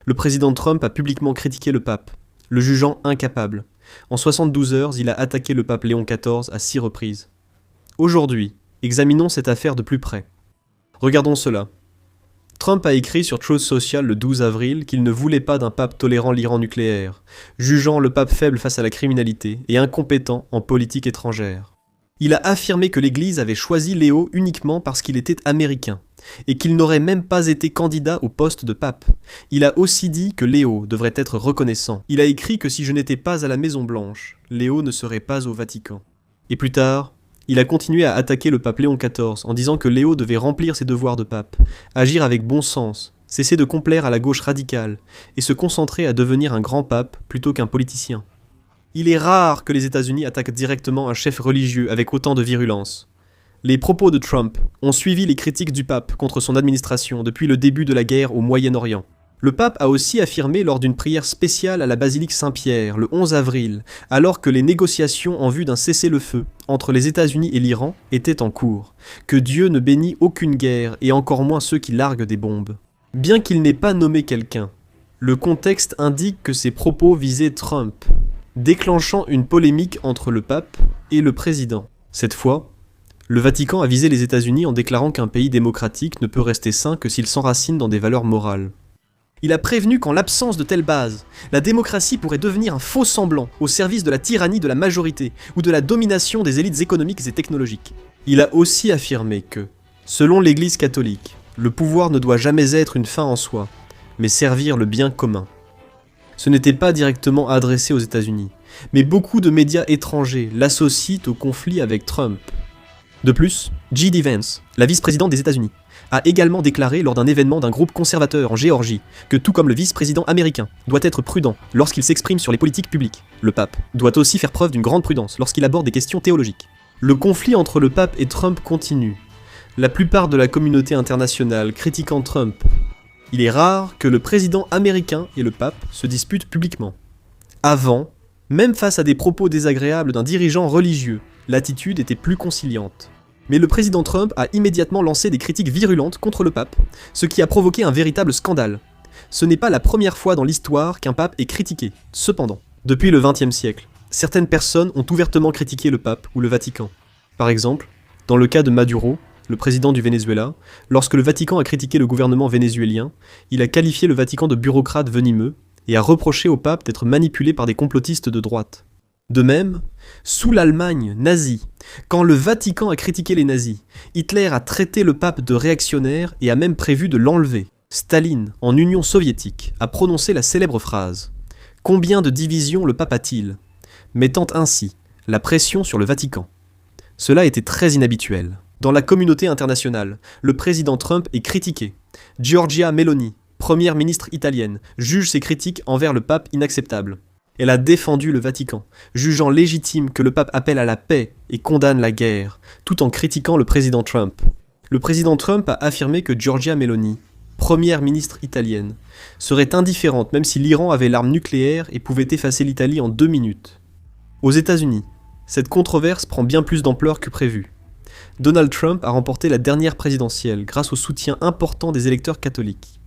Le président Trump a publiquement critiqué le pape, le jugeant incapable. En 72 heures, il a attaqué le pape Léon XIV à 6 reprises. Aujourd'hui, examinons cette affaire de plus près. Regardons cela. Trump a écrit sur Truth Social le 12 avril qu'il ne voulait pas d'un pape tolérant l'Iran nucléaire, jugeant le pape faible face à la criminalité et incompétent en politique étrangère. Il a affirmé que l'Église avait choisi Léo uniquement parce qu'il était américain, et qu'il n'aurait même pas été candidat au poste de pape. Il a aussi dit que Léo devrait être reconnaissant. Il a écrit que si je n'étais pas à la Maison-Blanche, Léo ne serait pas au Vatican. Et plus tard, il a continué à attaquer le pape Léon XIV en disant que Léo devait remplir ses devoirs de pape, agir avec bon sens, cesser de complaire à la gauche radicale, et se concentrer à devenir un grand pape plutôt qu'un politicien. Il est rare que les États-Unis attaquent directement un chef religieux avec autant de virulence. Les propos de Trump ont suivi les critiques du pape contre son administration depuis le début de la guerre au Moyen-Orient. Le pape a aussi affirmé lors d'une prière spéciale à la basilique Saint-Pierre le 11 avril, alors que les négociations en vue d'un cessez-le-feu entre les États-Unis et l'Iran étaient en cours, que Dieu ne bénit aucune guerre et encore moins ceux qui larguent des bombes. Bien qu'il n'ait pas nommé quelqu'un, le contexte indique que ses propos visaient Trump, déclenchant une polémique entre le pape et le président. Cette fois, le Vatican a visé les États-Unis en déclarant qu'un pays démocratique ne peut rester sain que s'il s'enracine dans des valeurs morales. Il a prévenu qu'en l'absence de telles bases, la démocratie pourrait devenir un faux semblant au service de la tyrannie de la majorité ou de la domination des élites économiques et technologiques. Il a aussi affirmé que, selon l'Église catholique, le pouvoir ne doit jamais être une fin en soi, mais servir le bien commun. Ce n'était pas directement adressé aux États-Unis, mais beaucoup de médias étrangers l'associent au conflit avec Trump. De plus, J.D. Vance, la vice-présidente des États-Unis, a également déclaré lors d'un événement d'un groupe conservateur en Géorgie que tout comme le vice-président américain doit être prudent lorsqu'il s'exprime sur les politiques publiques, le pape doit aussi faire preuve d'une grande prudence lorsqu'il aborde des questions théologiques. Le conflit entre le pape et Trump continue, la plupart de la communauté internationale critiquant Trump. Il est rare que le président américain et le pape se disputent publiquement. Avant, même face à des propos désagréables d'un dirigeant religieux, l'attitude était plus conciliante. Mais le président Trump a immédiatement lancé des critiques virulentes contre le pape, ce qui a provoqué un véritable scandale. Ce n'est pas la première fois dans l'histoire qu'un pape est critiqué. Cependant, depuis le XXe siècle, certaines personnes ont ouvertement critiqué le pape ou le Vatican. Par exemple, dans le cas de Maduro, le président du Venezuela, lorsque le Vatican a critiqué le gouvernement vénézuélien, il a qualifié le Vatican de bureaucrate venimeux et a reproché au pape d'être manipulé par des complotistes de droite. De même, sous l'Allemagne nazie, quand le Vatican a critiqué les nazis, Hitler a traité le pape de réactionnaire et a même prévu de l'enlever. Staline, en Union soviétique, a prononcé la célèbre phrase « Combien de divisions le pape a-t-il ?» mettant ainsi la pression sur le Vatican. Cela était très inhabituel. Dans la communauté internationale, le président Trump est critiqué. Giorgia Meloni, première ministre italienne, juge ses critiques envers le pape inacceptables. Elle a défendu le Vatican, jugeant légitime que le pape appelle à la paix et condamne la guerre, tout en critiquant le président Trump. Le président Trump a affirmé que Giorgia Meloni, première ministre italienne, serait indifférente même si l'Iran avait l'arme nucléaire et pouvait effacer l'Italie en 2 minutes. Aux États-Unis, cette controverse prend bien plus d'ampleur que prévu. Donald Trump a remporté la dernière présidentielle grâce au soutien important des électeurs catholiques.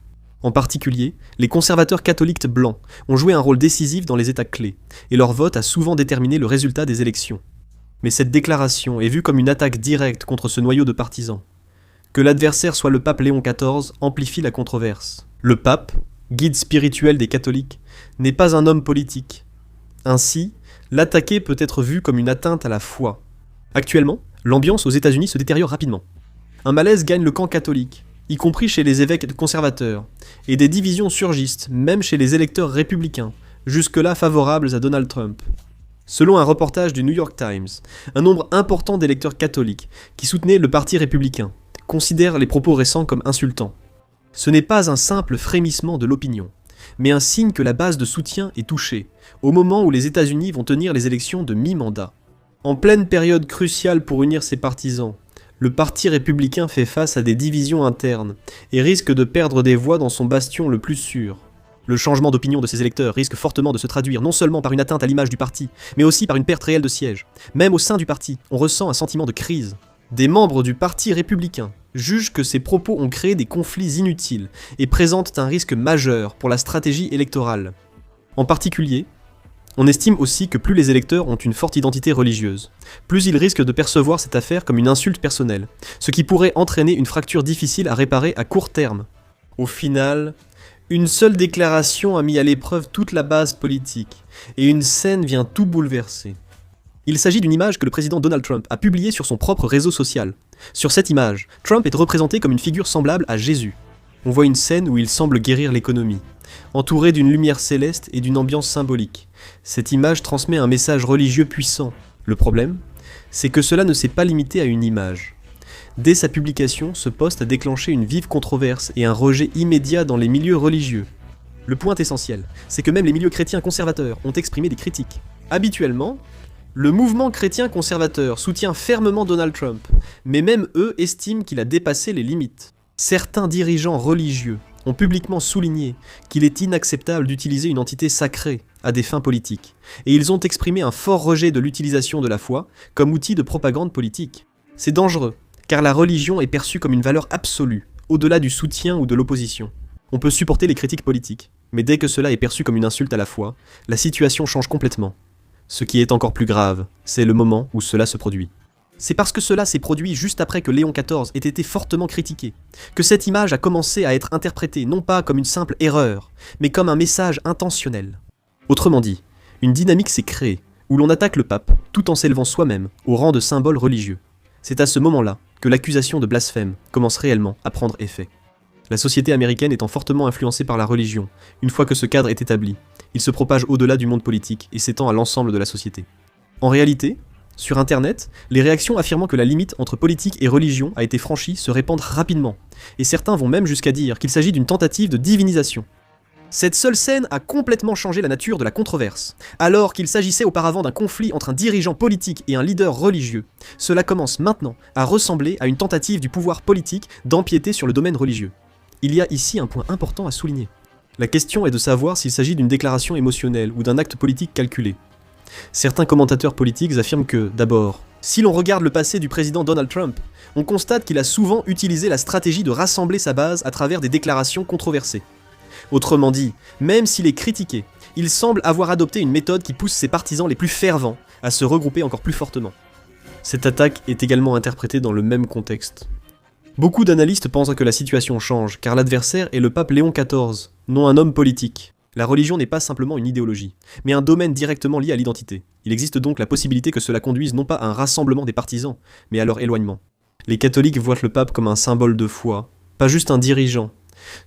En particulier, les conservateurs catholiques blancs ont joué un rôle décisif dans les États clés, et leur vote a souvent déterminé le résultat des élections. Mais cette déclaration est vue comme une attaque directe contre ce noyau de partisans. Que l'adversaire soit le pape Léon XIV amplifie la controverse. Le pape, guide spirituel des catholiques, n'est pas un homme politique. Ainsi, l'attaquer peut être vu comme une atteinte à la foi. Actuellement, l'ambiance aux États-Unis se détériore rapidement. Un malaise gagne le camp catholique, y compris chez les évêques conservateurs, et des divisions surgissent, même chez les électeurs républicains, jusque-là favorables à Donald Trump. Selon un reportage du New York Times, un nombre important d'électeurs catholiques, qui soutenaient le parti républicain, considèrent les propos récents comme insultants. Ce n'est pas un simple frémissement de l'opinion, mais un signe que la base de soutien est touchée, au moment où les États-Unis vont tenir les élections de mi-mandat. En pleine période cruciale pour unir ses partisans, le parti républicain fait face à des divisions internes et risque de perdre des voix dans son bastion le plus sûr. Le changement d'opinion de ses électeurs risque fortement de se traduire non seulement par une atteinte à l'image du parti, mais aussi par une perte réelle de sièges. Même au sein du parti, on ressent un sentiment de crise. Des membres du parti républicain juge que ces propos ont créé des conflits inutiles et présentent un risque majeur pour la stratégie électorale. En particulier, on estime aussi que plus les électeurs ont une forte identité religieuse, plus ils risquent de percevoir cette affaire comme une insulte personnelle, ce qui pourrait entraîner une fracture difficile à réparer à court terme. Au final, une seule déclaration a mis à l'épreuve toute la base politique, et une scène vient tout bouleverser. Il s'agit d'une image que le président Donald Trump a publiée sur son propre réseau social. Sur cette image, Trump est représenté comme une figure semblable à Jésus. On voit une scène où il semble guérir l'économie, entouré d'une lumière céleste et d'une ambiance symbolique. Cette image transmet un message religieux puissant. Le problème, c'est que cela ne s'est pas limité à une image. Dès sa publication, ce post a déclenché une vive controverse et un rejet immédiat dans les milieux religieux. Le point essentiel, c'est que même les milieux chrétiens conservateurs ont exprimé des critiques. Habituellement, le mouvement chrétien conservateur soutient fermement Donald Trump, mais même eux estiment qu'il a dépassé les limites. Certains dirigeants religieux ont publiquement souligné qu'il est inacceptable d'utiliser une entité sacrée à des fins politiques, et ils ont exprimé un fort rejet de l'utilisation de la foi comme outil de propagande politique. C'est dangereux, car la religion est perçue comme une valeur absolue, au-delà du soutien ou de l'opposition. On peut supporter les critiques politiques, mais dès que cela est perçu comme une insulte à la foi, la situation change complètement. Ce qui est encore plus grave, c'est le moment où cela se produit. C'est parce que cela s'est produit juste après que Léon XIV ait été fortement critiqué, que cette image a commencé à être interprétée non pas comme une simple erreur, mais comme un message intentionnel. Autrement dit, une dynamique s'est créée, où l'on attaque le pape, tout en s'élevant soi-même au rang de symbole religieux. C'est à ce moment-là que l'accusation de blasphème commence réellement à prendre effet. La société américaine étant fortement influencée par la religion, une fois que ce cadre est établi, il se propage au-delà du monde politique et s'étend à l'ensemble de la société. En réalité, sur Internet, les réactions affirmant que la limite entre politique et religion a été franchie se répandent rapidement, et certains vont même jusqu'à dire qu'il s'agit d'une tentative de divinisation. Cette seule scène a complètement changé la nature de la controverse. Alors qu'il s'agissait auparavant d'un conflit entre un dirigeant politique et un leader religieux, cela commence maintenant à ressembler à une tentative du pouvoir politique d'empiéter sur le domaine religieux. Il y a ici un point important à souligner. La question est de savoir s'il s'agit d'une déclaration émotionnelle ou d'un acte politique calculé. Certains commentateurs politiques affirment que, d'abord, si l'on regarde le passé du président Donald Trump, on constate qu'il a souvent utilisé la stratégie de rassembler sa base à travers des déclarations controversées. Autrement dit, même s'il est critiqué, il semble avoir adopté une méthode qui pousse ses partisans les plus fervents à se regrouper encore plus fortement. Cette attaque est également interprétée dans le même contexte. Beaucoup d'analystes pensent que la situation change, car l'adversaire est le pape Léon XIV, non un homme politique. La religion n'est pas simplement une idéologie, mais un domaine directement lié à l'identité. Il existe donc la possibilité que cela conduise non pas à un rassemblement des partisans, mais à leur éloignement. Les catholiques voient le pape comme un symbole de foi, pas juste un dirigeant.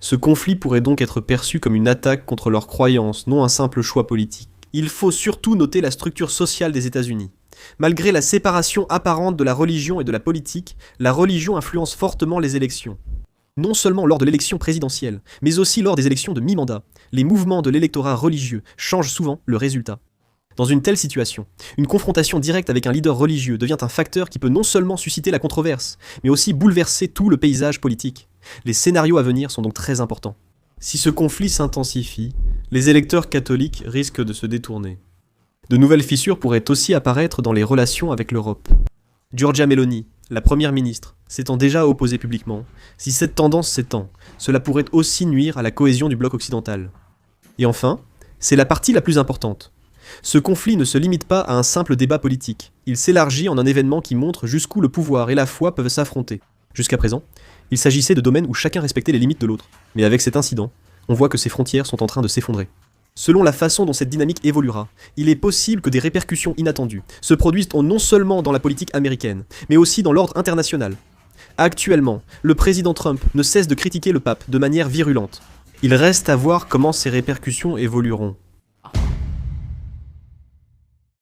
Ce conflit pourrait donc être perçu comme une attaque contre leurs croyances, non un simple choix politique. Il faut surtout noter la structure sociale des États-Unis. Malgré la séparation apparente de la religion et de la politique, la religion influence fortement les élections. Non seulement lors de l'élection présidentielle, mais aussi lors des élections de mi-mandat, les mouvements de l'électorat religieux changent souvent le résultat. Dans une telle situation, une confrontation directe avec un leader religieux devient un facteur qui peut non seulement susciter la controverse, mais aussi bouleverser tout le paysage politique. Les scénarios à venir sont donc très importants. Si ce conflit s'intensifie, les électeurs catholiques risquent de se détourner. De nouvelles fissures pourraient aussi apparaître dans les relations avec l'Europe. Giorgia Meloni, la première ministre, s'étant déjà opposée publiquement, si cette tendance s'étend, cela pourrait aussi nuire à la cohésion du bloc occidental. Et enfin, c'est la partie la plus importante. Ce conflit ne se limite pas à un simple débat politique, il s'élargit en un événement qui montre jusqu'où le pouvoir et la foi peuvent s'affronter. Jusqu'à présent, il s'agissait de domaines où chacun respectait les limites de l'autre, mais avec cet incident, on voit que ces frontières sont en train de s'effondrer. Selon la façon dont cette dynamique évoluera, il est possible que des répercussions inattendues se produisent non seulement dans la politique américaine, mais aussi dans l'ordre international. Actuellement, le président Trump ne cesse de critiquer le pape de manière virulente. Il reste à voir comment ces répercussions évolueront.